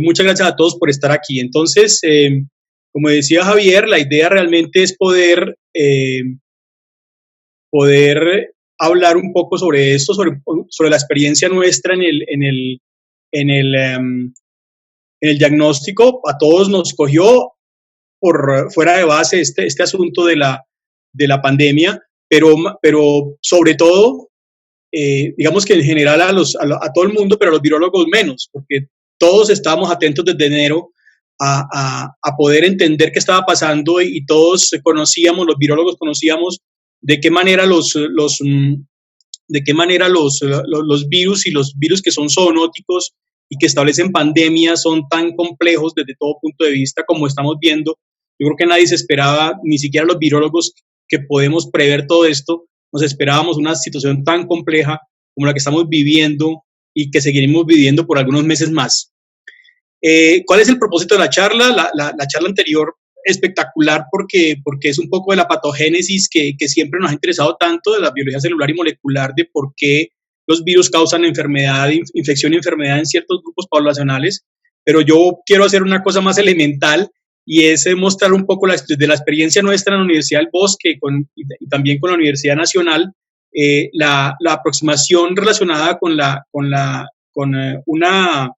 Muchas gracias a todos por estar aquí. Entonces, como decía Javier, la idea realmente es poder hablar un poco sobre esto, sobre la experiencia nuestra en el, um, en el diagnóstico. A todos nos cogió por fuera de base este asunto de la pandemia, pero sobre todo, digamos que en general a todo el mundo, pero a los virólogos menos, porque todos estábamos atentos desde enero a poder entender qué estaba pasando y todos conocíamos, los virólogos conocíamos de qué manera los virus y los virus que son zoonóticos y que establecen pandemias son tan complejos desde todo punto de vista como estamos viendo. Yo creo que nadie se esperaba, ni siquiera los virólogos que podemos prever todo esto, nos esperábamos una situación tan compleja como la que estamos viviendo y que seguiremos viviendo por algunos meses más. ¿Cuál es el propósito de la charla? La charla anterior, espectacular porque es un poco de la patogénesis que siempre nos ha interesado tanto de la biología celular y molecular, de por qué los virus causan enfermedad, infección y enfermedad en ciertos grupos poblacionales, pero yo quiero hacer una cosa más elemental y es mostrar un poco de la experiencia nuestra en la Universidad del Bosque y también con la Universidad Nacional, la aproximación relacionada con una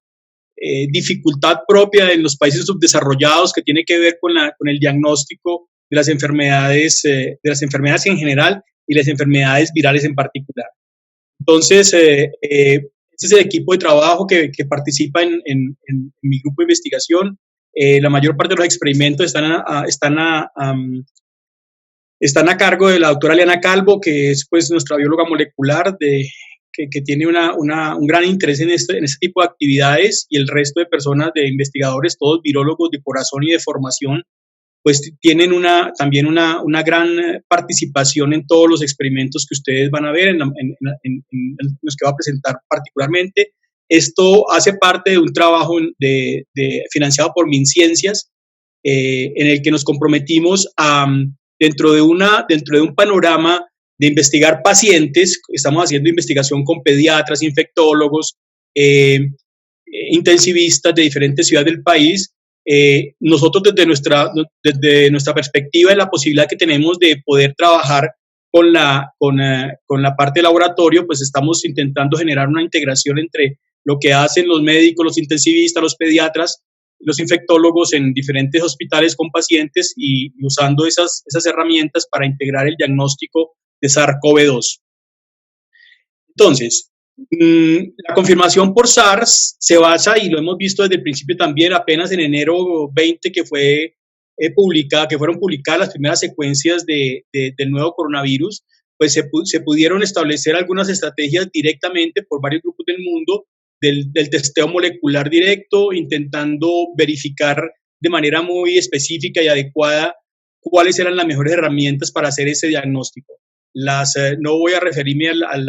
dificultad propia en los países subdesarrollados que tiene que ver con el diagnóstico de las enfermedades en general y las enfermedades virales en particular. Entonces, este es el equipo de trabajo que participa en mi grupo de investigación. La mayor parte de los experimentos están a cargo de la doctora Eliana Calvo, que es pues nuestra bióloga molecular que tiene un gran interés en este tipo de actividades, y el resto de personas, de investigadores, todos virólogos de corazón y de formación, pues tienen también una gran participación en todos los experimentos que ustedes van a ver, en los que va a presentar particularmente. Esto hace parte de un trabajo financiado por MinCiencias, en el que nos comprometimos dentro de un panorama de investigar pacientes. Estamos haciendo investigación con pediatras, infectólogos, intensivistas de diferentes ciudades del país. Nosotros desde nuestra perspectiva y la posibilidad que tenemos de poder trabajar con la parte de laboratorio, pues estamos intentando generar una integración entre lo que hacen los médicos, los intensivistas, los pediatras, los infectólogos en diferentes hospitales con pacientes, y usando esas herramientas para integrar el diagnóstico de SARS-CoV-2. Entonces, la confirmación por SARS se basa, y lo hemos visto desde el principio también, apenas en enero 20 que fueron publicadas las primeras secuencias del nuevo coronavirus, pues se pudieron establecer algunas estrategias directamente por varios grupos del mundo del testeo molecular directo, intentando verificar de manera muy específica y adecuada cuáles eran las mejores herramientas para hacer ese diagnóstico. No voy a referirme al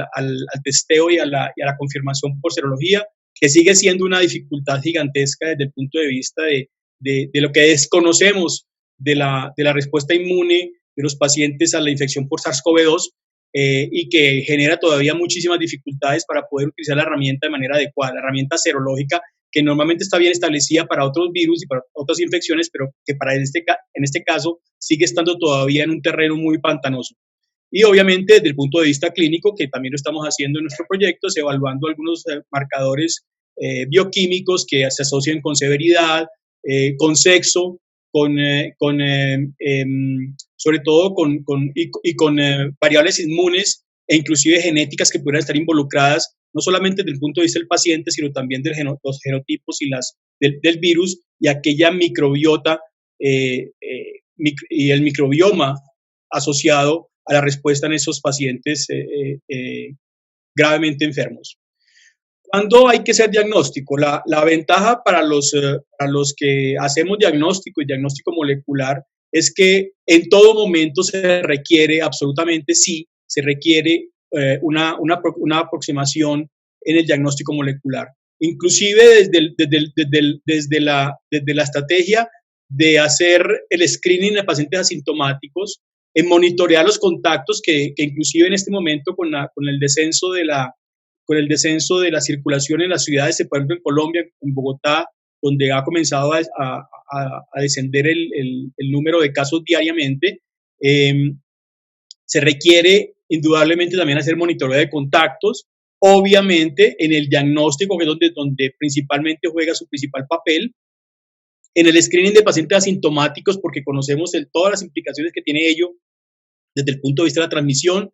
testeo y a la confirmación por serología, que sigue siendo una dificultad gigantesca desde el punto de vista de lo que desconocemos de la respuesta inmune de los pacientes a la infección por SARS-CoV-2, y que genera todavía muchísimas dificultades para poder utilizar la herramienta de manera adecuada, la herramienta serológica, que normalmente está bien establecida para otros virus y para otras infecciones, pero que en este caso sigue estando todavía en un terreno muy pantanoso. Y obviamente desde el punto de vista clínico, que también lo estamos haciendo en nuestro proyecto, es evaluando algunos marcadores bioquímicos que se asocian con severidad, con sexo, sobre todo con variables inmunes e inclusive genéticas que pudieran estar involucradas, no solamente desde el punto de vista del paciente, sino también los genotipos del virus y aquella microbiota y el microbioma asociado a la respuesta en esos pacientes gravemente enfermos. ¿Cuándo hay que hacer diagnóstico? La ventaja para los que hacemos diagnóstico y diagnóstico molecular es que en todo momento se requiere, absolutamente sí, se requiere una aproximación en el diagnóstico molecular. Inclusive desde la estrategia de hacer el screening de pacientes asintomáticos, en monitorear los contactos que inclusive en este momento con el descenso de la circulación en las ciudades, por ejemplo en Colombia, en Bogotá, donde ha comenzado a descender el número de casos diariamente. Se requiere indudablemente también hacer monitoreo de contactos, obviamente en el diagnóstico, que es donde principalmente juega su principal papel, en el screening de pacientes asintomáticos, porque conocemos todas las implicaciones que tiene ello desde el punto de vista de la transmisión,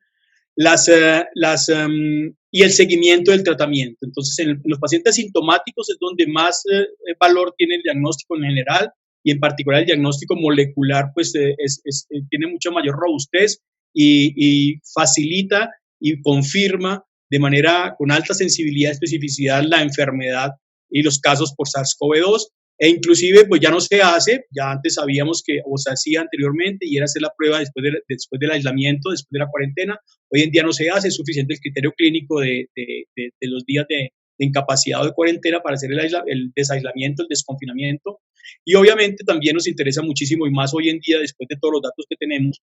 y el seguimiento del tratamiento. Entonces, en los pacientes asintomáticos es donde más valor tiene el diagnóstico en general, y en particular el diagnóstico molecular, pues tiene mucha mayor robustez y facilita y confirma de manera con alta sensibilidad y especificidad la enfermedad y los casos por SARS-CoV-2. E inclusive, pues ya no se hace, ya antes sabíamos que o se hacía anteriormente y era hacer la prueba después del aislamiento, después de la cuarentena. Hoy en día no se hace, es suficiente el criterio clínico de los días de incapacidad o de cuarentena para hacer el desaislamiento, el desconfinamiento. Y obviamente también nos interesa muchísimo, y más hoy en día, después de todos los datos que tenemos,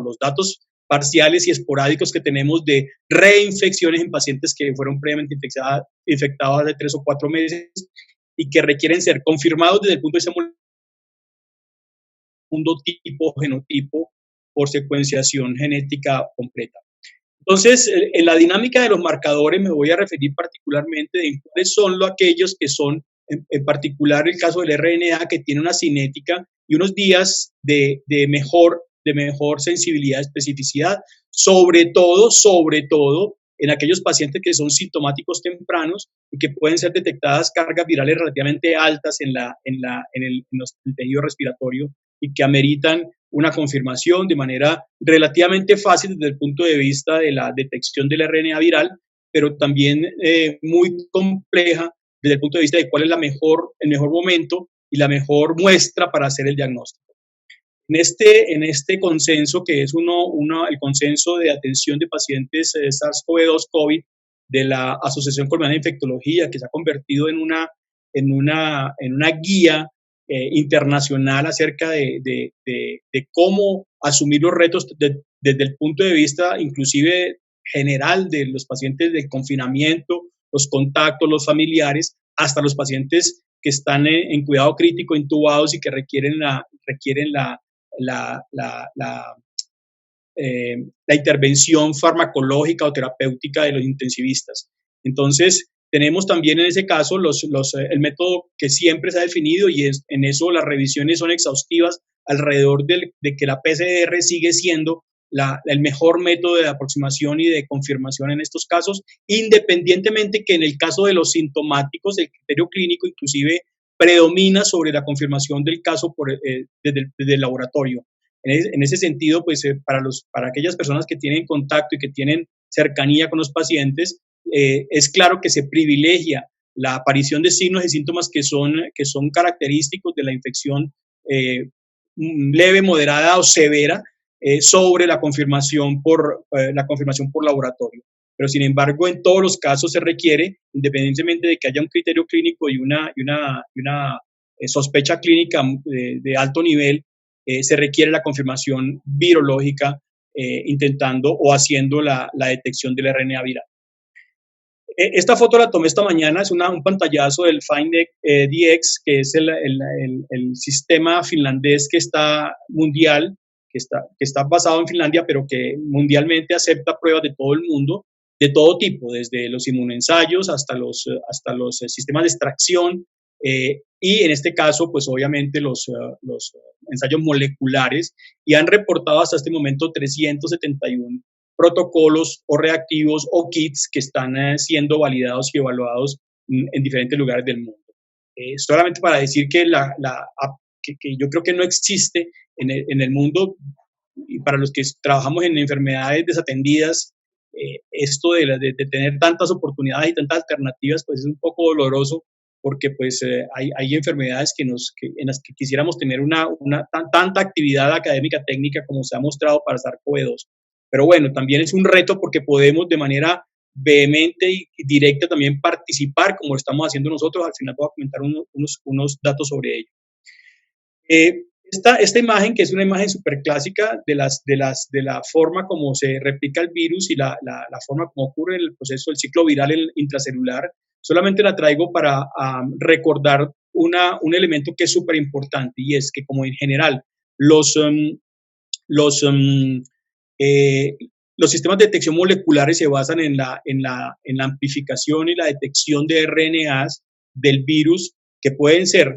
los datos parciales y esporádicos que tenemos de reinfecciones en pacientes que fueron previamente infectados hace 3 o 4 meses y que requieren ser confirmados desde el punto de vista segundo tipo, genotipo, por secuenciación genética completa. Entonces, en la dinámica de los marcadores me voy a referir particularmente en cuáles son aquellos que son, en particular el caso del RNA, que tiene una cinética y unos días de mejor sensibilidad, especificidad, sobre todo en aquellos pacientes que son sintomáticos tempranos y que pueden ser detectadas cargas virales relativamente altas en el tejido respiratorio y que ameritan una confirmación de manera relativamente fácil desde el punto de vista de la detección del RNA viral, pero también muy compleja desde el punto de vista de cuál es el mejor momento y la mejor muestra para hacer el diagnóstico. En este consenso, que es el consenso de atención de pacientes SARS-CoV-2 COVID de la Asociación Colombiana de Infectología, que se ha convertido en una guía internacional acerca de cómo asumir los retos desde el punto de vista inclusive general de los pacientes de confinamiento, los contactos, los familiares, hasta los pacientes que están en cuidado crítico, intubados y que requieren la intervención farmacológica o terapéutica de los intensivistas. Entonces, tenemos también en ese caso el método que siempre se ha definido, y en eso las revisiones son exhaustivas alrededor de que la PCR sigue siendo el mejor método de aproximación y de confirmación en estos casos, independientemente que en el caso de los sintomáticos el criterio clínico inclusive predomina sobre la confirmación del caso desde el laboratorio. En ese sentido, pues para aquellas personas que tienen contacto y que tienen cercanía con los pacientes, es claro que se privilegia la aparición de signos y síntomas que son característicos de la infección leve, moderada o severa sobre la confirmación por laboratorio. Pero sin embargo, en todos los casos se requiere, independientemente de que haya un criterio clínico y una sospecha clínica de alto nivel, se requiere la confirmación virológica intentando o haciendo la detección del RNA viral. Esta foto la tomé esta mañana, es un pantallazo del FINDx, que es el sistema finlandés que está mundial, que está basado en Finlandia, pero que mundialmente acepta pruebas de todo el mundo, de todo tipo, desde los inmunoensayos hasta los sistemas de extracción, y en este caso, pues obviamente los ensayos moleculares, y han reportado hasta este momento 371 protocolos o reactivos o kits que están siendo validados y evaluados en diferentes lugares del mundo. Solamente para decir que yo creo que no existe en el mundo, y para los que trabajamos en enfermedades desatendidas, esto de tener tantas oportunidades y tantas alternativas, pues es un poco doloroso, porque pues hay enfermedades en las que quisiéramos tener tanta actividad académica técnica como se ha mostrado para SARS-CoV-2. Pero bueno, también es un reto porque podemos de manera vehemente y directa también participar, como lo estamos haciendo nosotros. Al final voy a comentar unos datos sobre ello. Esta imagen, que es una imagen súper clásica de la forma como se replica el virus y la forma como ocurre el proceso del ciclo viral intracelular, Solamente la traigo para recordar un elemento que es súper importante, y es que, como en general los, los, um, eh, los sistemas de detección moleculares se basan en la amplificación y la detección de RNAs del virus, que pueden ser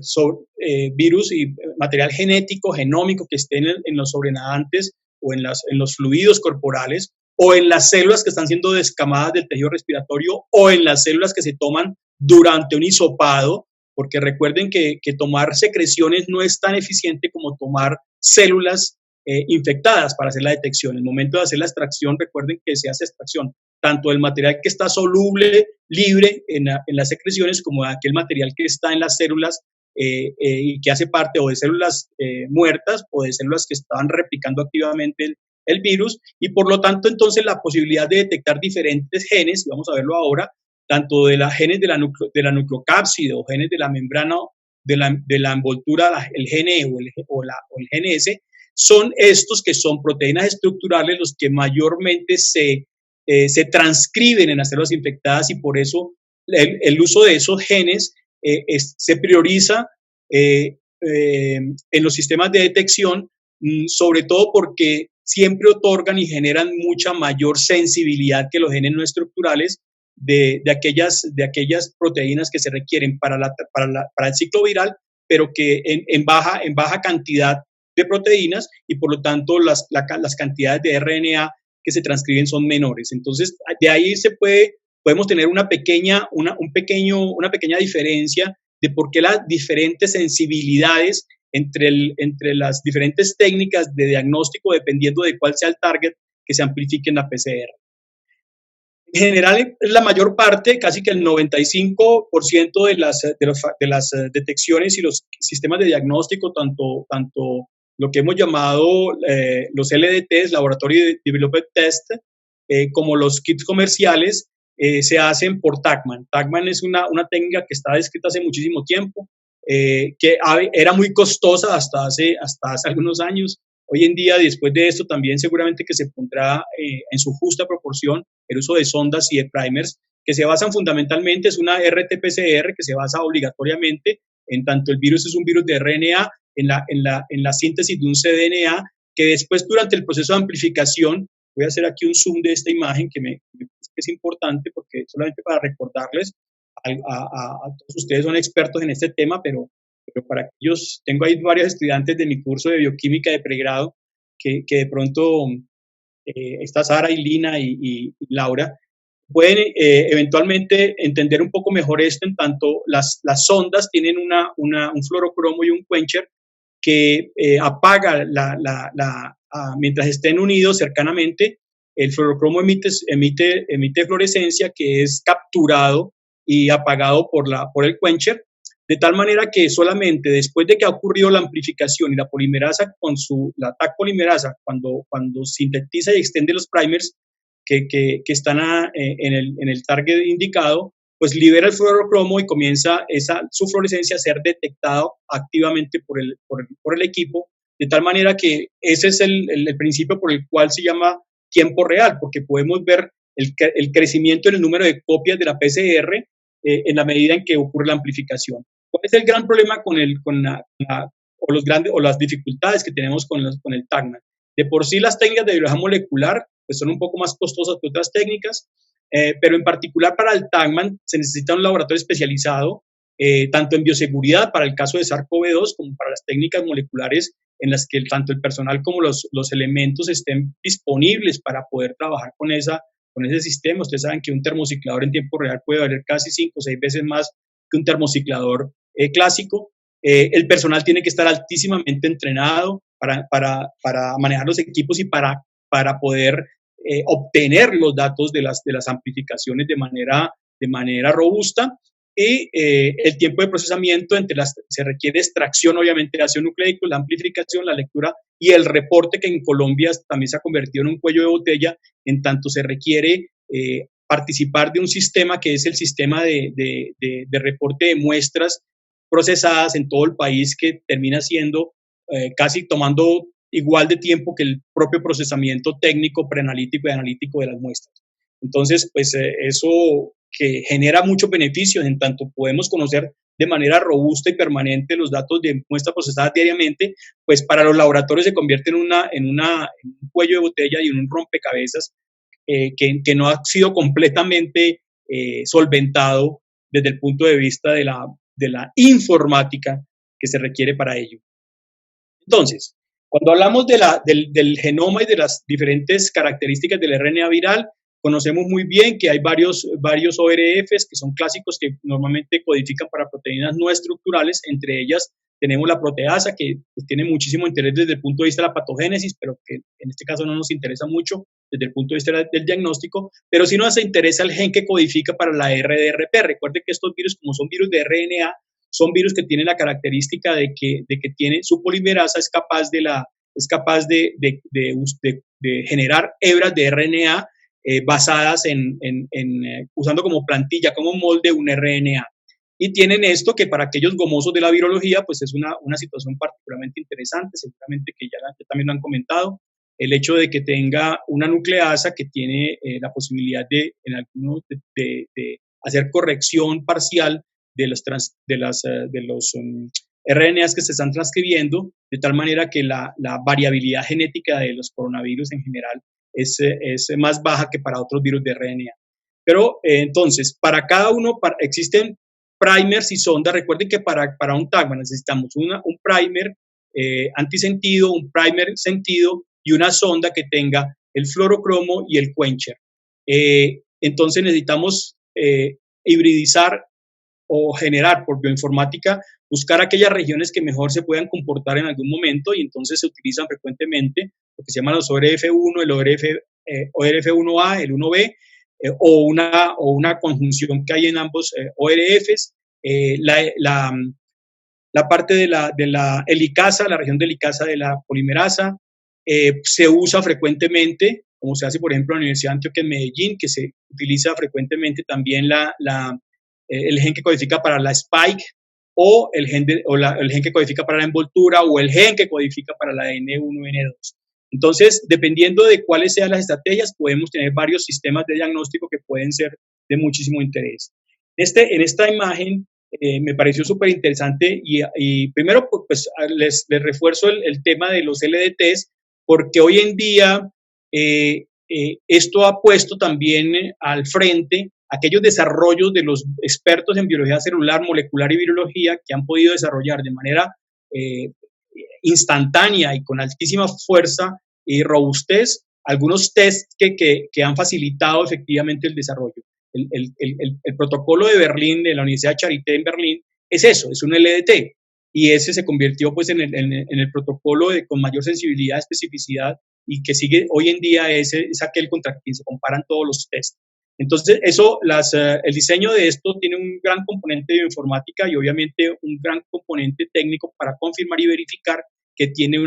virus y material genético, genómico, que estén en los sobrenadantes o en los fluidos corporales, o en las células que están siendo descamadas del tejido respiratorio, o en las células que se toman durante un hisopado, porque recuerden que tomar secreciones no es tan eficiente como tomar células infectadas para hacer la detección. En el momento de hacer la extracción, recuerden que se hace extracción tanto del material que está soluble, libre en las secreciones, como de aquel material que está en las células y que hace parte o de células muertas o de células que estaban replicando activamente el virus, y por lo tanto entonces la posibilidad de detectar diferentes genes, vamos a verlo ahora, tanto de los genes de la nucleocápside o genes de la membrana de la envoltura, el GNE o el GNS, son estos que son proteínas estructurales los que mayormente se transcriben en las células infectadas, y por eso el uso de esos genes se prioriza en los sistemas de detección, sobre todo porque siempre otorgan y generan mucha mayor sensibilidad que los genes no estructurales de aquellas proteínas que se requieren para el ciclo viral, pero que en baja cantidad de proteínas, y por lo tanto las cantidades de RNA que se transcriben son menores. Entonces, de ahí podemos tener una pequeña diferencia de por qué las diferentes sensibilidades entre las diferentes técnicas de diagnóstico, dependiendo de cuál sea el target que se amplifique en la PCR. En general, la mayor parte, casi que el 95% de las detecciones y los sistemas de diagnóstico, tanto lo que hemos llamado los LDTs, Laboratory Developed Test, como los kits comerciales, se hacen por TaqMan. TaqMan es una técnica que está descrita hace muchísimo tiempo, que era muy costosa hasta hace algunos años. Hoy en día, después de esto, también seguramente que se pondrá en su justa proporción el uso de sondas y de primers, que se basan fundamentalmente, es una RT-PCR que se basa obligatoriamente en tanto el virus es un virus de RNA, en la síntesis de un cDNA, que después durante el proceso de amplificación, voy a hacer aquí un zoom de esta imagen que me parece que es importante, porque solamente para recordarles, a todos ustedes son expertos en este tema, pero para ellos, tengo ahí varios estudiantes de mi curso de bioquímica de pregrado que de pronto está Sara y Lina y Laura, pueden eventualmente entender un poco mejor esto, en tanto las sondas tienen un fluorocromo y un quencher que apaga mientras estén unidos cercanamente. El fluorocromo emite fluorescencia, que es capturado y apagado por el quencher, de tal manera que solamente después de que ha ocurrido la amplificación y la polimerasa la TAC polimerasa, cuando sintetiza y extiende los primers que están en el target indicado, pues libera el fluorocromo y comienza su fluorescencia a ser detectado activamente por el equipo, de tal manera que ese es el principio por el cual se llama tiempo real, porque podemos ver el crecimiento en el número de copias de la PCR en la medida en que ocurre la amplificación. ¿Cuál es el gran problema o las dificultades que tenemos con el TaqMan? De por sí las técnicas de biología molecular pues son un poco más costosas que otras técnicas, pero en particular para el TaqMan se necesita un laboratorio especializado, tanto en bioseguridad para el caso de SARS-CoV-2 como para las técnicas moleculares en las que tanto el personal como los elementos estén disponibles para poder trabajar con ese sistema. Ustedes saben que un termociclador en tiempo real puede valer casi 5 o 6 veces más que un termociclador clásico. El personal tiene que estar altísimamente entrenado para manejar los equipos y para poder obtener los datos de las amplificaciones de manera robusta. Y el tiempo de procesamiento se requiere extracción, obviamente, de ácido nucleico, la amplificación, la lectura y el reporte, que en Colombia también se ha convertido en un cuello de botella, en tanto se requiere participar de un sistema que es el sistema de reporte de muestras procesadas en todo el país, que termina siendo casi tomando igual de tiempo que el propio procesamiento técnico, preanalítico y analítico de las muestras. Entonces, pues eso que genera muchos beneficios, en tanto podemos conocer de manera robusta y permanente los datos de muestras procesadas diariamente, pues para los laboratorios se convierte en un cuello de botella y en un rompecabezas que no ha sido completamente solventado desde el punto de vista de la informática que se requiere para ello. Entonces, cuando hablamos del genoma y de las diferentes características del RNA viral, conocemos muy bien que hay varios ORFs que son clásicos que normalmente codifican para proteínas no estructurales. Entre ellas tenemos la proteasa, que pues, tiene muchísimo interés desde el punto de vista de la patogénesis, pero que en este caso no nos interesa mucho desde el punto de vista del diagnóstico, pero sí nos interesa el gen que codifica para la RDRP. Recuerde que estos virus, como son virus de RNA, son virus que tienen la característica de que tiene su polimerasa es capaz de generar hebras de RNA basadas usando como plantilla, como molde un RNA. Y tienen esto que para aquellos gomosos de la virología, pues es una situación particularmente interesante, seguramente que ya también lo han comentado, el hecho de que tenga una nucleasa que tiene la posibilidad de hacer corrección parcial de los RNAs que se están transcribiendo, de tal manera que la variabilidad genética de los coronavirus en general es más baja que para otros virus de RNA. Pero entonces, para cada uno existen primers y sondas. Recuerden que para un tagma necesitamos un primer antisentido, un primer sentido y una sonda que tenga el fluorocromo y el quencher. Entonces necesitamos hibridizar o generar por bioinformática, buscar aquellas regiones que mejor se puedan comportar en algún momento, y entonces se utilizan frecuentemente lo que se llaman los ORF1, el ORF1A, el 1B, o una conjunción que hay en ambos ORFs. La parte de la helicasa, la región de helicasa de la polimerasa, se usa frecuentemente, como se hace, por ejemplo, en la Universidad de Antioquia en Medellín, que se utiliza frecuentemente también el gen que codifica para la spike, o el gen que codifica para la envoltura, o el gen que codifica para la N1, N2. Entonces, dependiendo de cuáles sean las estrategias, podemos tener varios sistemas de diagnóstico que pueden ser de muchísimo interés. En esta imagen me pareció súper interesante y primero pues les refuerzo el tema de los LDTs, porque hoy en día esto ha puesto también al frente aquellos desarrollos de los expertos en biología celular, molecular y virología que han podido desarrollar de manera instantánea y con altísima fuerza y robustez algunos tests que han facilitado efectivamente el desarrollo. El protocolo de Berlín, de la Universidad de Charité en Berlín, es eso, es un LDT, y ese se convirtió pues en el protocolo con mayor sensibilidad, especificidad, y que sigue hoy en día es aquel contra quien se comparan todos los tests. Entonces, el diseño de esto tiene un gran componente de bioinformática y obviamente un gran componente técnico para confirmar y verificar que tiene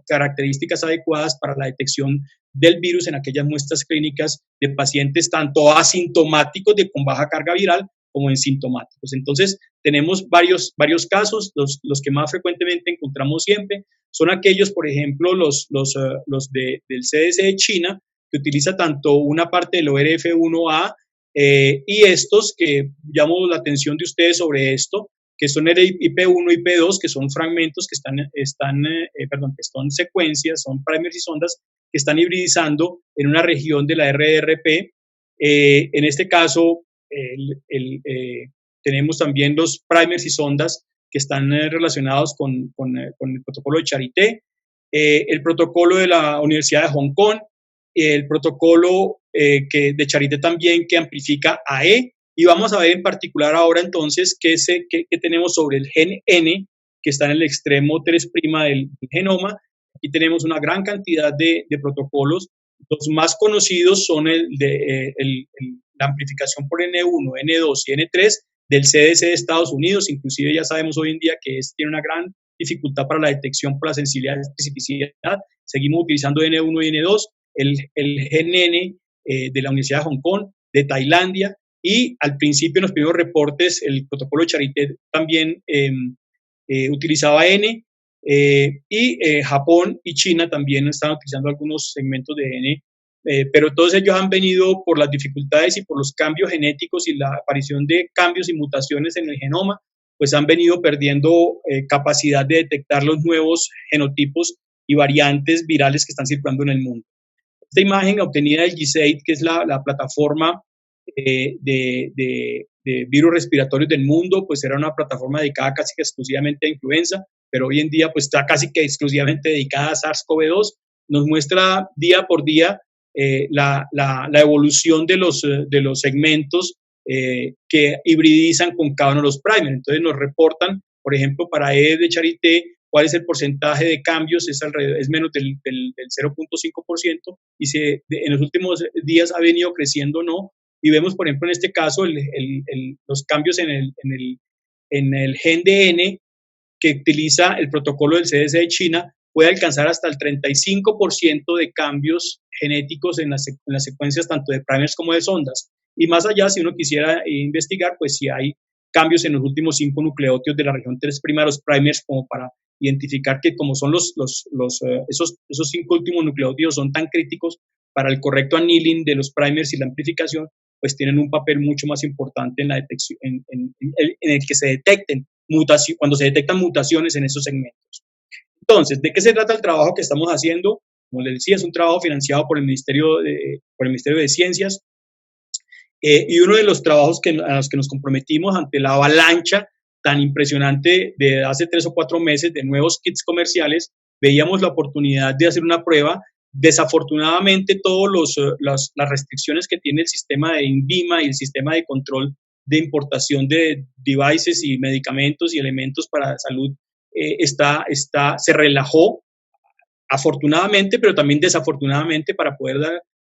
características adecuadas para la detección del virus en aquellas muestras clínicas de pacientes tanto asintomáticos con baja carga viral como en sintomáticos. Entonces, tenemos varios casos. Los que más frecuentemente encontramos siempre son aquellos, por ejemplo, los del CDC de China, que utiliza tanto una parte del ORF1A y estos que llamo la atención de ustedes sobre esto, que son el IP1 y IP2, que son fragmentos que que son secuencias, son primers y sondas que están hibridizando en una región de la RDRP. En este caso, tenemos también los primers y sondas que están relacionados con el protocolo de Charité, el protocolo de la Universidad de Hong Kong, el protocolo de Charité también que amplifica AE, y vamos a ver en particular ahora entonces qué tenemos sobre el gen N, que está en el extremo 3' del genoma. Aquí tenemos una gran cantidad de protocolos. Los más conocidos son la amplificación por N1, N2 y N3 del CDC de Estados Unidos. Inclusive ya sabemos hoy en día que tiene una gran dificultad para la detección por la sensibilidad y especificidad. Seguimos utilizando N1 y N2, el gen N de la Universidad de Hong Kong, de Tailandia, y al principio en los primeros reportes el protocolo de Charité también utilizaba N, y Japón y China también están utilizando algunos segmentos de N pero todos ellos han venido por las dificultades y por los cambios genéticos y la aparición de cambios y mutaciones en el genoma, pues han venido perdiendo capacidad de detectar los nuevos genotipos y variantes virales que están circulando en el mundo. Esta imagen obtenida del GISAID, que es la plataforma de virus respiratorios del mundo, pues era una plataforma dedicada casi que exclusivamente a influenza, pero hoy en día pues está casi que exclusivamente dedicada a SARS-CoV-2. Nos muestra día por día la evolución de los segmentos que hibridizan con cada uno de los primers. Entonces nos reportan, por ejemplo, para E de Charité, cuál es el porcentaje de cambios, es menos del 0.5%, y en los últimos días ha venido creciendo, ¿no? Y vemos, por ejemplo, en este caso, los cambios en el gen de N que utiliza el protocolo del CDC de China puede alcanzar hasta el 35% de cambios genéticos en las secuencias tanto de primers como de sondas. Y más allá, si uno quisiera investigar, pues si hay cambios en los últimos 5 nucleótidos de la región 3' de los primers, como para identificar que como son esos 5 últimos nucleótidos son tan críticos para el correcto annealing de los primers y la amplificación, pues tienen un papel mucho más importante en la detección, en el que se detecten cuando se detectan mutaciones en esos segmentos. Entonces, ¿de qué se trata el trabajo que estamos haciendo? Como les decía, es un trabajo financiado por el Ministerio de Ciencias, y uno de los trabajos a los que nos comprometimos ante la avalancha tan impresionante de hace 3 o 4 meses de nuevos kits comerciales, veíamos la oportunidad de hacer una prueba. Desafortunadamente, todas las restricciones que tiene el sistema de INVIMA y el sistema de control de importación de devices y medicamentos y elementos para salud se relajó, afortunadamente, pero también desafortunadamente, para poder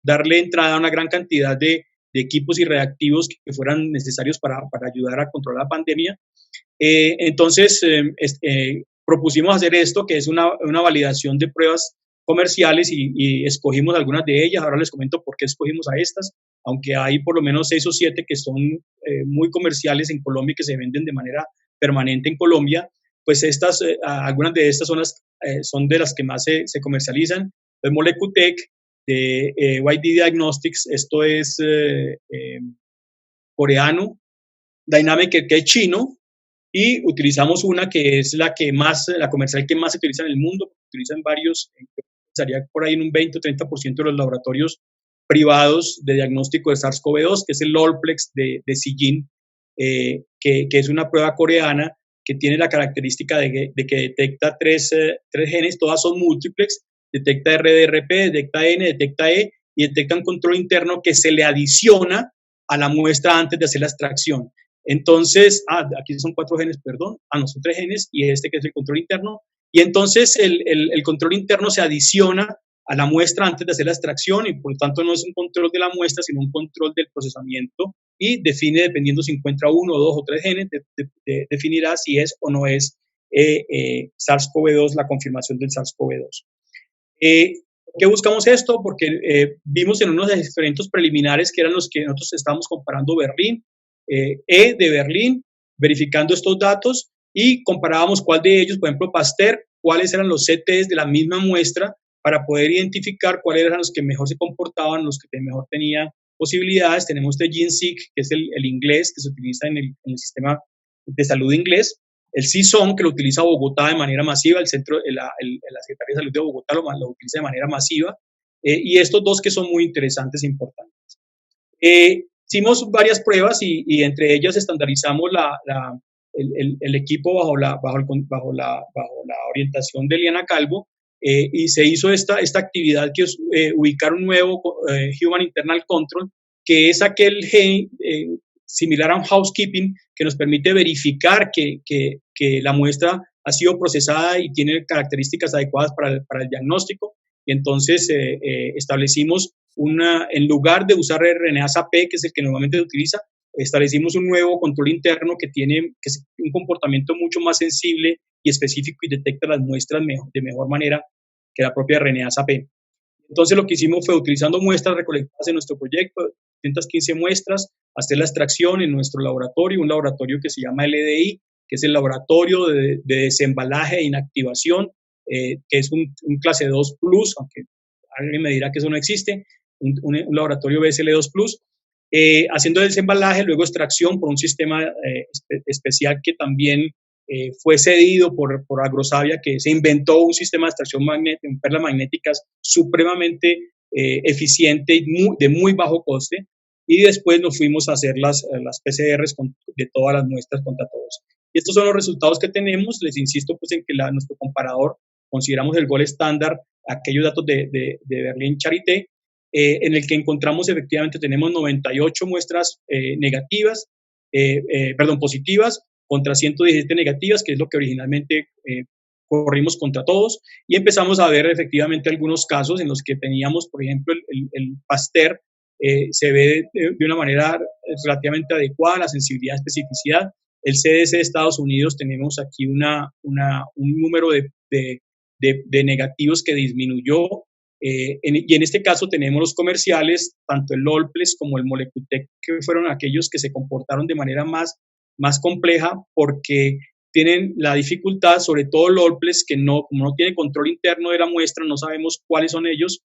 darle entrada a una gran cantidad de equipos y reactivos que fueran necesarios para ayudar a controlar la pandemia. Entonces, propusimos hacer esto, que es una validación de pruebas comerciales, y escogimos algunas de ellas. Ahora les comento por qué escogimos a estas, aunque hay por lo menos 6 o 7 que son muy comerciales en Colombia y que se venden de manera permanente en Colombia. Pues algunas de estas son de las que más se comercializan. El Molecutec de YD Diagnostics, esto es coreano, Dynamic, que es chino, y utilizamos una que es la comercial que más se utiliza en el mundo. Utilizan varios, estaría por ahí en un 20 o 30% de los laboratorios privados de diagnóstico de SARS-CoV-2, que es el Olplex de Sijin, que es una prueba coreana que tiene la característica de que detecta tres genes, todas son múltiplex, detecta RDRP, detecta N, detecta E, y detecta un control interno que se le adiciona a la muestra antes de hacer la extracción. Entonces, aquí son 4 genes, perdón, no, son 3 genes, y este que es el control interno, y entonces el control interno se adiciona a la muestra antes de hacer la extracción, y por lo tanto no es un control de la muestra, sino un control del procesamiento, y define, dependiendo si encuentra 1, 2 o 3 genes, definirá si es o no es SARS-CoV-2, la confirmación del SARS-CoV-2. ¿Por qué buscamos esto? Porque vimos en unos experimentos preliminares, que eran los que nosotros estábamos comparando Berlín, de Berlín, verificando estos datos, y comparábamos cuál de ellos, por ejemplo, Pasteur, cuáles eran los CTs de la misma muestra, para poder identificar cuáles eran los que mejor se comportaban, los que mejor tenían posibilidades. Tenemos este GenSeq, que es el inglés que se utiliza en el sistema de salud inglés, el CSON, que lo utiliza Bogotá de manera masiva, la Secretaría de Salud de Bogotá lo utiliza de manera masiva, y estos dos que son muy interesantes e importantes. Hicimos varias pruebas, y entre ellas estandarizamos el equipo bajo la orientación de Eliana Calvo, y se hizo esta actividad, que es ubicar un nuevo Human Internal Control, que es aquel gen similar a un housekeeping, que nos permite verificar que la muestra ha sido procesada y tiene características adecuadas para el diagnóstico. Y entonces establecimos en lugar de usar RNA-SAP, que es el que normalmente se utiliza, establecimos un nuevo control interno que es un comportamiento mucho más sensible y específico, y detecta las muestras de mejor manera que la propia RNA-SAP. Entonces lo que hicimos fue, utilizando muestras recolectadas en nuestro proyecto, 215 muestras, hacer la extracción en nuestro laboratorio, un laboratorio que se llama LDI, que es el laboratorio de desembalaje e inactivación, que es un clase 2 plus, aunque alguien me dirá que eso no existe. un laboratorio BSL2 Plus, haciendo desembalaje, luego extracción por un sistema especial que también fue cedido por Agrosavia, que se inventó un sistema de extracción en perlas magnéticas supremamente eficiente y de muy bajo coste, y después nos fuimos a hacer las PCRs de todas las muestras contra todos. Y estos son los resultados que tenemos. Les insisto pues en que nuestro comparador, consideramos el gold estándar, aquellos datos de Berlín Charité, en el que encontramos efectivamente tenemos 98 muestras positivas contra 117 negativas, que es lo que originalmente corrimos contra todos, y empezamos a ver efectivamente algunos casos en los que teníamos, por ejemplo, el Pasteur se ve de una manera relativamente adecuada, la sensibilidad, especificidad. El CDC de Estados Unidos tenemos aquí un número de negativos que disminuyó, y en este caso tenemos los comerciales, tanto el Olplex como el Molecutec, que fueron aquellos que se comportaron de manera más compleja, porque tienen la dificultad, sobre todo el Olplex, que como no tiene control interno de la muestra, no sabemos cuáles son ellos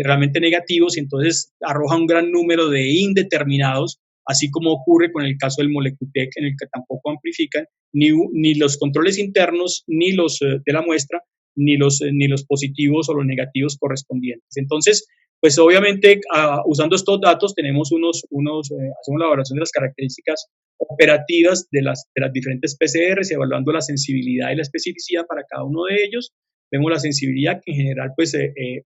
realmente negativos, y entonces arroja un gran número de indeterminados, así como ocurre con el caso del Molecutec, en el que tampoco amplifican ni los controles internos, ni los de la muestra, ni los positivos o los negativos correspondientes. Entonces, pues obviamente usando estos datos tenemos hacemos la evaluación de las características operativas de las diferentes PCRs, evaluando la sensibilidad y la especificidad para cada uno de ellos. Vemos la sensibilidad que en general pues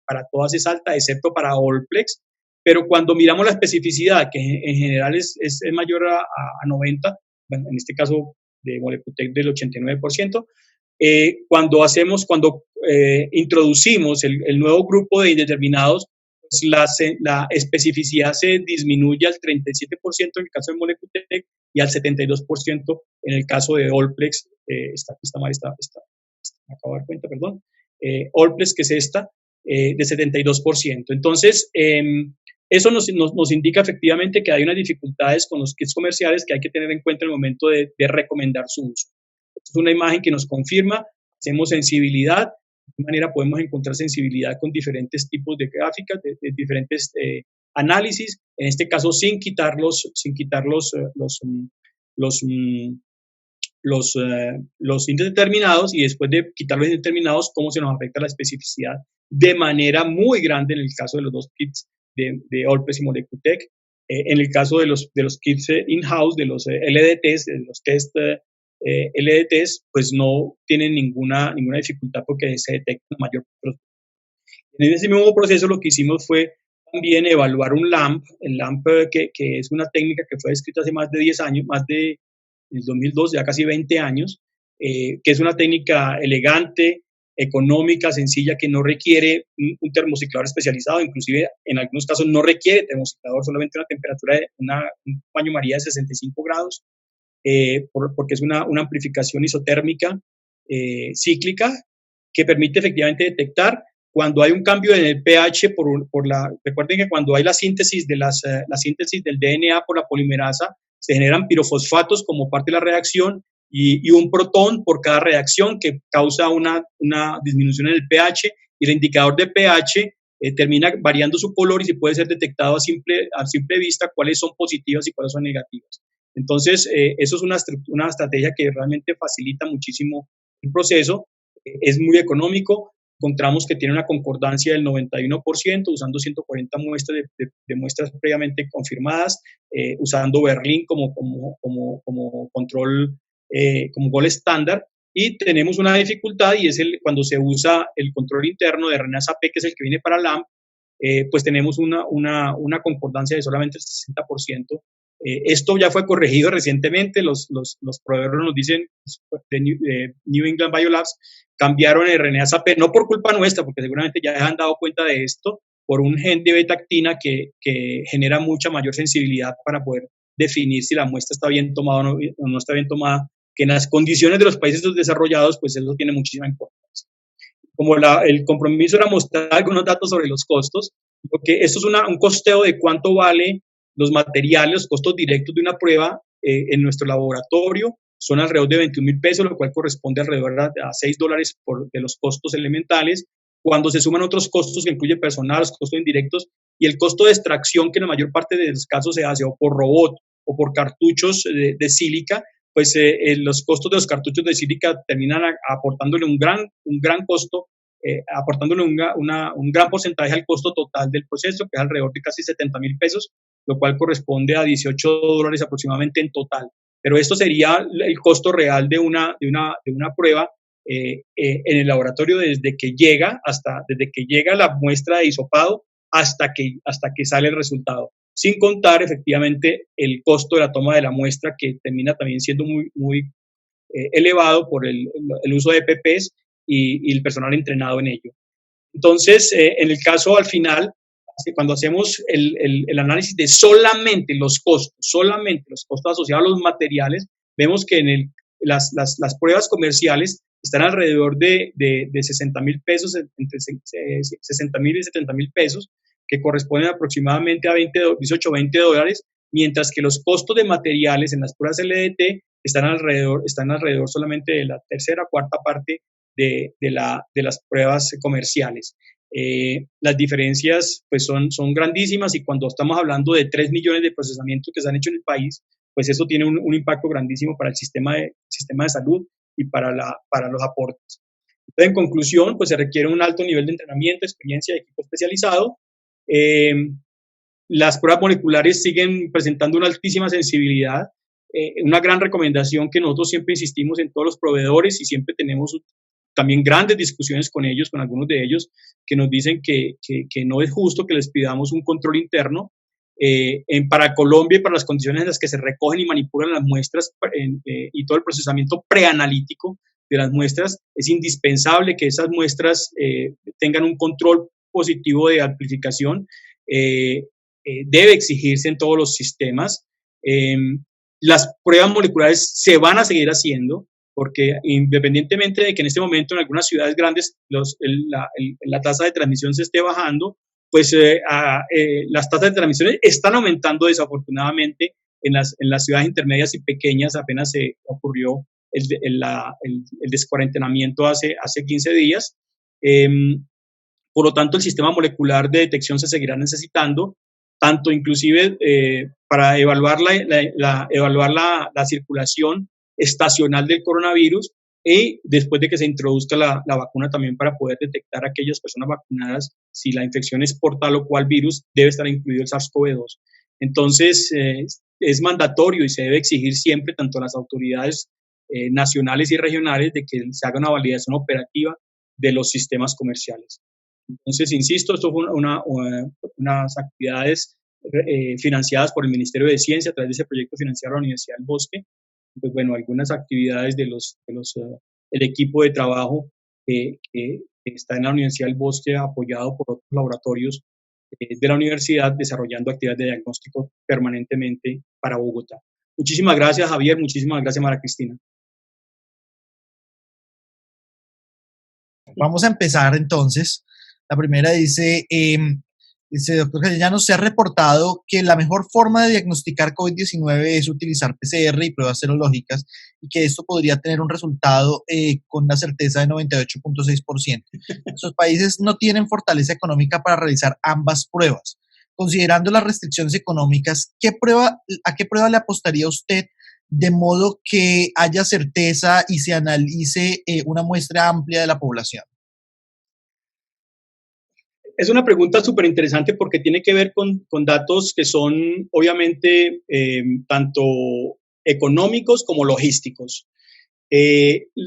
para todas es alta, excepto para Olplex, pero cuando miramos la especificidad, que en general es mayor a 90, bueno, en este caso de Molecutec del 89%, cuando introducimos el nuevo grupo de indeterminados, pues la especificidad se disminuye al 37% en el caso de Molecutec y al 72% en el caso de Olplex. Me acabo de dar cuenta, perdón. Olplex, que es esta, de 72%. Entonces, eso nos indica efectivamente que hay unas dificultades con los kits comerciales que hay que tener en cuenta en el momento de recomendar su uso. Esta es una imagen que nos confirma, hacemos sensibilidad, de qué manera podemos encontrar sensibilidad con diferentes tipos de gráficas, de diferentes análisis, en este caso sin quitar los indeterminados, y después de quitar los indeterminados, cómo se nos afecta la especificidad de manera muy grande en el caso de los dos kits de Olplex y Molecutec. En el caso de los kits in-house, de los LDTs, de los test LDTs, pues no tienen ninguna dificultad porque se detecta mayor proceso. En ese mismo proceso lo que hicimos fue también evaluar un LAMP, el LAMP que es una técnica que fue descrita hace más de 10 años, más de el 2002, ya casi 20 años, que es una técnica elegante, económica, sencilla, que no requiere un termociclador especializado, inclusive en algunos casos no requiere termociclador, solamente una temperatura de un baño María de 65 grados, porque es una amplificación isotérmica cíclica que permite efectivamente detectar cuando hay un cambio en el pH recuerden que cuando hay la síntesis la síntesis del DNA por la polimerasa, se generan pirofosfatos como parte de la reacción y un protón por cada reacción que causa una disminución en el pH, y el indicador de pH termina variando su color y se puede ser detectado a simple vista cuáles son positivas y cuáles son negativas. Entonces, eso es una estrategia que realmente facilita muchísimo el proceso, es muy económico. Encontramos que tiene una concordancia del 91%, usando 140 muestras de muestras previamente confirmadas, usando Berlín como control, como gold estándar, y tenemos una dificultad, y es cuando se usa el control interno de RNA-SAP, que es el que viene para LAMP, pues tenemos una concordancia de solamente el 60%. Esto ya fue corregido recientemente, los proveedores nos dicen, de New England Biolabs, cambiaron el RNA-SAP, no por culpa nuestra, porque seguramente ya se han dado cuenta de esto, por un gen de beta-actina que genera mucha mayor sensibilidad para poder definir si la muestra está bien tomada o no está bien tomada, que en las condiciones de los países desarrollados, pues eso tiene muchísima importancia. Como el compromiso era mostrar algunos datos sobre los costos, porque esto es un costeo de cuánto vale los materiales, los costos directos de una prueba en nuestro laboratorio, son alrededor de 21,000 pesos, lo cual corresponde alrededor a $6 de los costos elementales. Cuando se suman otros costos que incluyen personal, los costos indirectos, y el costo de extracción, que en la mayor parte de los casos se hace o por robot o por cartuchos de sílica, pues los costos de los cartuchos de sílica terminan aportándole un gran costo, aportándole un gran porcentaje al costo total del proceso, que es alrededor de casi 70.000 pesos, lo cual corresponde a $18 aproximadamente en total. Pero esto sería el costo real de una prueba en el laboratorio desde que llega la muestra de hisopado hasta que sale el resultado, sin contar efectivamente el costo de la toma de la muestra, que termina también siendo muy elevado por el uso de EPPs y el personal entrenado en ello. Entonces, en el caso al final, cuando hacemos el análisis de solamente los costos asociados a los materiales, vemos que las pruebas comerciales están alrededor de 60.000 pesos, entre 60.000 y 70.000 pesos, que corresponden aproximadamente a 18 o 20 dólares, mientras que los costos de materiales en las pruebas LDT están alrededor solamente de la tercera o cuarta parte de las pruebas comerciales. Las diferencias pues son grandísimas, y cuando estamos hablando de 3 millones de procesamientos que se han hecho en el país, pues eso tiene un impacto grandísimo para el sistema de salud y para los aportes. Entonces, en conclusión, pues se requiere un alto nivel de entrenamiento, experiencia y equipo especializado. Las pruebas moleculares siguen presentando una altísima sensibilidad. Una gran recomendación que nosotros siempre insistimos en todos los proveedores, y siempre tenemos también grandes discusiones con ellos, con algunos de ellos, que nos dicen que no es justo que les pidamos un control interno. Para Colombia y para las condiciones en las que se recogen y manipulan las muestras y todo el procesamiento preanalítico de las muestras, es indispensable que esas muestras tengan un control positivo de amplificación. Debe exigirse en todos los sistemas. Las pruebas moleculares se van a seguir haciendo, porque independientemente de que en este momento en algunas ciudades grandes la tasa de transmisión se esté bajando, pues las tasas de transmisión están aumentando desafortunadamente en las ciudades intermedias y pequeñas. Apenas se ocurrió el descuarentenamiento hace 15 días. Por lo tanto, el sistema molecular de detección se seguirá necesitando, tanto inclusive para evaluar la circulación estacional del coronavirus, y después de que se introduzca la vacuna, también para poder detectar a aquellas personas vacunadas si la infección es por tal o cual virus, debe estar incluido el SARS-CoV-2. Entonces, es mandatorio y se debe exigir siempre, tanto a las autoridades nacionales y regionales, de que se haga una validación operativa de los sistemas comerciales. Entonces, insisto, esto fue unas actividades financiadas por el Ministerio de Ciencia a través de ese proyecto financiado a la Universidad del Bosque. Pues bueno, algunas actividades el equipo de trabajo que está en la Universidad del Bosque, apoyado por otros laboratorios de la universidad, desarrollando actividades de diagnóstico permanentemente para Bogotá. Muchísimas gracias, Javier. Muchísimas gracias, María Cristina. Vamos a empezar entonces. La primera dice, doctor Castellanos, se ha reportado que la mejor forma de diagnosticar COVID-19 es utilizar PCR y pruebas serológicas, y que esto podría tener un resultado con una certeza de 98.6%. Nuestros países no tienen fortaleza económica para realizar ambas pruebas. Considerando las restricciones económicas, ¿a qué prueba le apostaría usted de modo que haya certeza y se analice una muestra amplia de la población? Es una pregunta súper interesante, porque tiene que ver con datos que son obviamente tanto económicos como logísticos.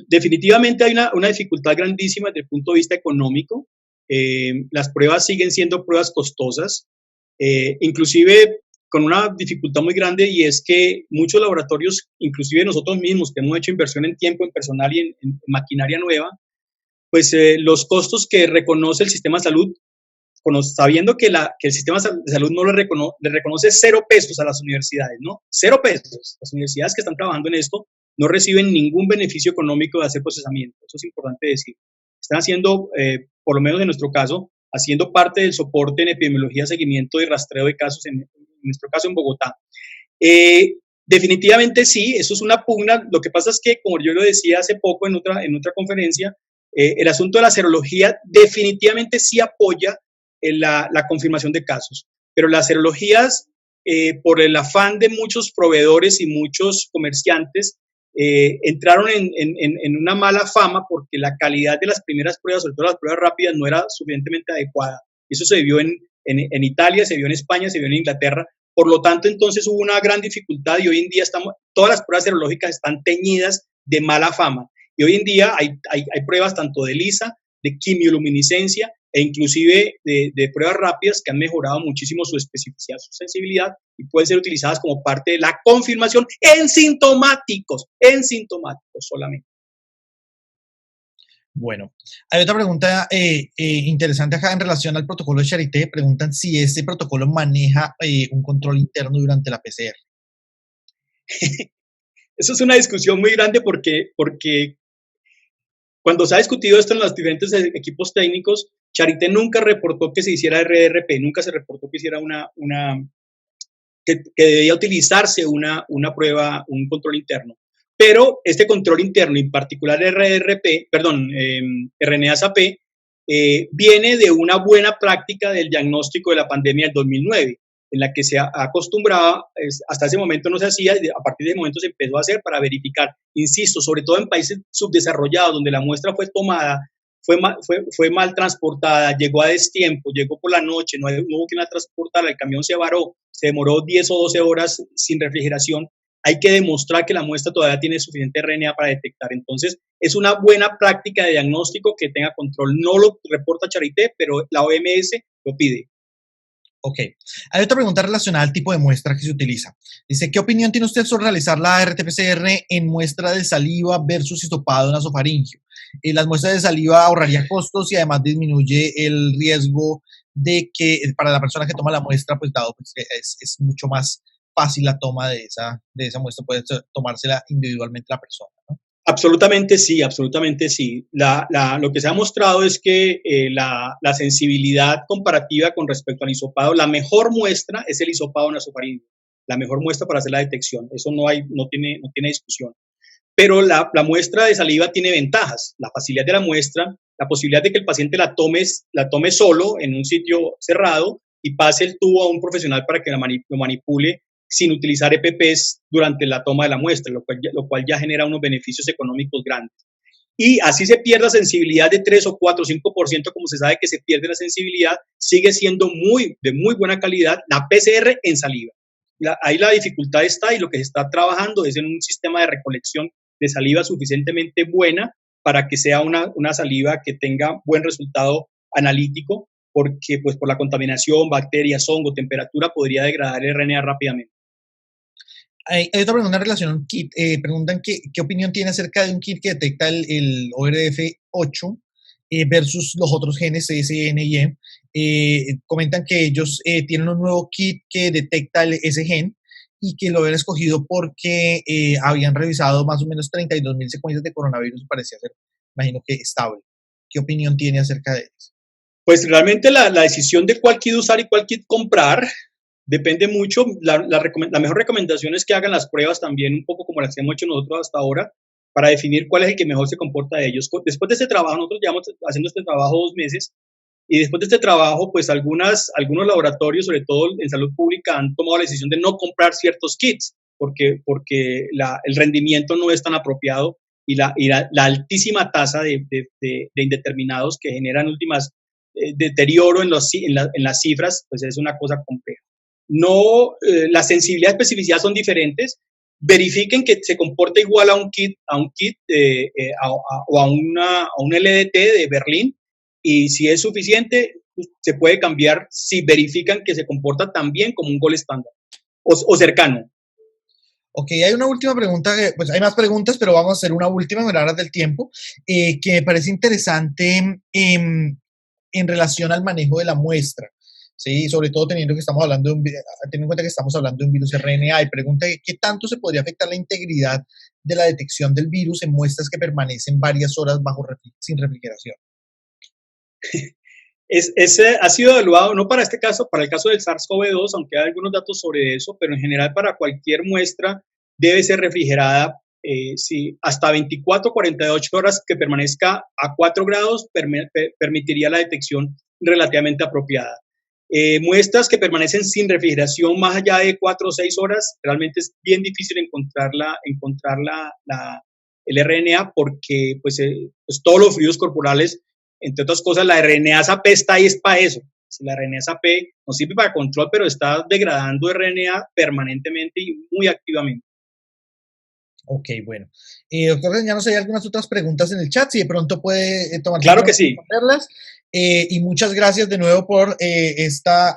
Definitivamente hay una dificultad grandísima desde el punto de vista económico. Las pruebas siguen siendo pruebas costosas, inclusive con una dificultad muy grande, y es que muchos laboratorios, inclusive nosotros mismos que hemos hecho inversión en tiempo, en personal y en maquinaria nueva, pues los costos que reconoce el sistema de salud, sabiendo que el sistema de salud no le reconoce 0 pesos a las universidades, ¿no? 0 pesos. Las universidades que están trabajando en esto no reciben ningún beneficio económico de hacer procesamiento. Eso es importante decir. Están haciendo, por lo menos en nuestro caso, haciendo parte del soporte en epidemiología, seguimiento y rastreo de casos, en nuestro caso en Bogotá. Definitivamente sí, eso es una pugna. Lo que pasa es que, como yo lo decía hace poco en otra conferencia, el asunto de la serología definitivamente sí apoya la confirmación de casos. Pero las serologías, por el afán de muchos proveedores y muchos comerciantes, entraron en una mala fama porque la calidad de las primeras pruebas, sobre todo las pruebas rápidas, no era suficientemente adecuada. Eso se vio en Italia, se vio en España, se vio en Inglaterra. Por lo tanto, entonces hubo una gran dificultad y hoy en día todas las pruebas serológicas están teñidas de mala fama. Y hoy en día hay pruebas tanto de ELISA, de quimioluminiscencia e inclusive de pruebas rápidas que han mejorado muchísimo su especificidad, su sensibilidad y pueden ser utilizadas como parte de la confirmación en sintomáticos solamente. Bueno, hay otra pregunta interesante acá en relación al protocolo de Charité. Preguntan si ese protocolo maneja un control interno durante la PCR. Eso es una discusión muy grande porque cuando se ha discutido esto en los diferentes equipos técnicos, Charité nunca reportó que se hiciera RRP, nunca se reportó que hiciera que debía utilizarse una prueba, un control interno. Pero este control interno, en particular RNA-SAP, viene de una buena práctica del diagnóstico de la pandemia del 2009, en la que se acostumbraba, hasta ese momento no se hacía, a partir de ese momento se empezó a hacer para verificar, insisto, sobre todo en países subdesarrollados, donde la muestra fue tomada, fue mal transportada, llegó a destiempo, llegó por la noche, no hubo quien la transportara, el camión se varó, se demoró 10 o 12 horas sin refrigeración, hay que demostrar que la muestra todavía tiene suficiente RNA para detectar. Entonces, es una buena práctica de diagnóstico que tenga control. No lo reporta Charité, pero la OMS lo pide. Ok. Hay otra pregunta relacionada al tipo de muestra que se utiliza. Dice, ¿qué opinión tiene usted sobre realizar la RT-PCR en muestra de saliva versus hisopado nasofaringeo? Las muestras de saliva ahorraría costos y además disminuye el riesgo de que para la persona que toma la muestra, pues dado pues, es mucho más fácil la toma de esa muestra, puede tomársela individualmente la persona, ¿no? Absolutamente sí, absolutamente sí. Lo que se ha mostrado es que la sensibilidad comparativa con respecto al hisopado, la mejor muestra es el hisopado nasofaríngeo, la mejor muestra para hacer la detección. Eso no tiene discusión. Pero la muestra de saliva tiene ventajas, la facilidad de la muestra, la posibilidad de que el paciente la tome solo en un sitio cerrado y pase el tubo a un profesional para que lo manipule sin utilizar EPPs durante la toma de la muestra, lo cual ya genera unos beneficios económicos grandes. Y así se pierda sensibilidad de 3 o 4 o 5%, como se sabe que se pierde la sensibilidad, sigue siendo de muy buena calidad la PCR en saliva. Ahí la dificultad está y lo que se está trabajando es en un sistema de recolección de saliva suficientemente buena para que sea una saliva que tenga buen resultado analítico, porque pues por la contaminación, bacterias, hongo, temperatura, podría degradar el RNA rápidamente. Hay otra pregunta en relación a un kit. Preguntan qué opinión tiene acerca de un kit que detecta el ORF8 versus los otros genes C, N y E. Comentan que ellos tienen un nuevo kit que detecta ese gen y que lo habían escogido porque habían revisado más o menos 32.000 secuencias de coronavirus y parecía ser, imagino que estable. ¿Qué opinión tiene acerca de eso? Pues realmente la decisión de cuál kit usar y cuál kit comprar depende mucho. La mejor recomendación es que hagan las pruebas también, un poco como las hemos hecho nosotros hasta ahora, para definir cuál es el que mejor se comporta de ellos. Después de este trabajo, nosotros llevamos haciendo este trabajo 2 meses, y después de este trabajo, pues algunos laboratorios, sobre todo en salud pública, han tomado la decisión de no comprar ciertos kits, porque el rendimiento no es tan apropiado y la altísima tasa de indeterminados que generan últimas deterioro en las cifras, pues es una cosa compleja. No, la sensibilidad y especificidad son diferentes. Verifiquen que se comporta igual a un kit o a un LDT de Berlín, y si es suficiente, se puede cambiar si verifican que se comporta tan bien como un gol estándar o cercano. Ok, hay una última pregunta, pues hay más preguntas, pero vamos a hacer una última en horas del tiempo, que me parece interesante en relación al manejo de la muestra. Sí, sobre todo teniendo en cuenta que estamos hablando de un virus RNA, y pregunta qué tanto se podría afectar la integridad de la detección del virus en muestras que permanecen varias horas sin refrigeración. Ha sido evaluado, no para este caso, para el caso del SARS-CoV-2, aunque hay algunos datos sobre eso, pero en general para cualquier muestra debe ser refrigerada hasta 24 o 48 horas que permanezca a 4 grados permitiría la detección relativamente apropiada. Muestras que permanecen sin refrigeración más allá de 4 o 6 horas, realmente es bien difícil encontrar el RNA porque pues todos los fluidos corporales, entre otras cosas, la RNasa P está ahí es para eso. La RNasa P no sirve para control, pero está degradando RNA permanentemente y muy activamente. Ok, bueno. Doctor, ya no sé, hay algunas otras preguntas en el chat, si de pronto puede tomar Claro que sí. responderlas. Y muchas gracias de nuevo por esta